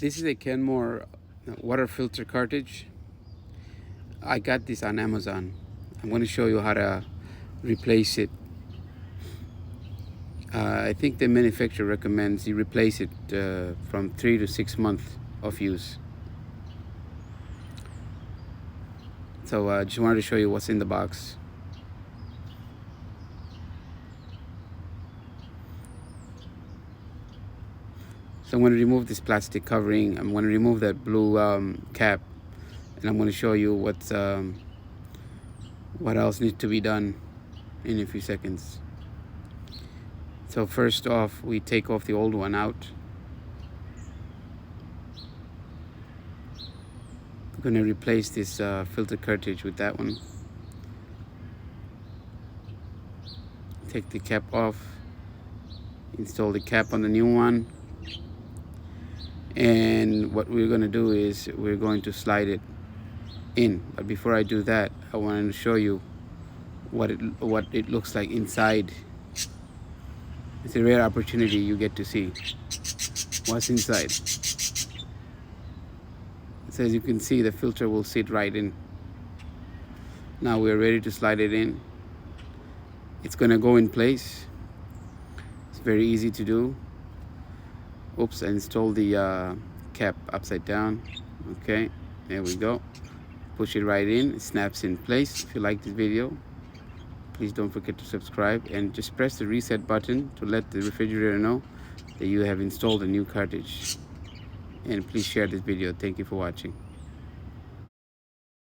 This is a Kenmore water filter cartridge. I got this on Amazon. I'm going to show you how to replace it. I think the manufacturer recommends you replace it from 3 to 6 months of use. So I just wanted to show you what's in the box. So I'm going to remove this plastic covering. I'm going to remove that blue cap, and I'm going to show you what else needs to be done in a few seconds. So first off, we take off the old one out. I'm going to replace this filter cartridge with that one. Take the cap off, install the cap on the new one, and what we're going to do is we're going to slide it in. But before I do that, I wanted to show you what it looks like inside. It's a rare opportunity you get to see what's inside. So as you can see, the filter will sit right in. Now we're ready to slide it in. It's going to go in place. It's very easy to do. Oops, I installed the cap upside down. Okay, there we go. Push it right in. It snaps in place. If you like this video, please don't forget to subscribe and just press the reset button to let the refrigerator know that you have installed a new cartridge. And please share this video. Thank you for watching.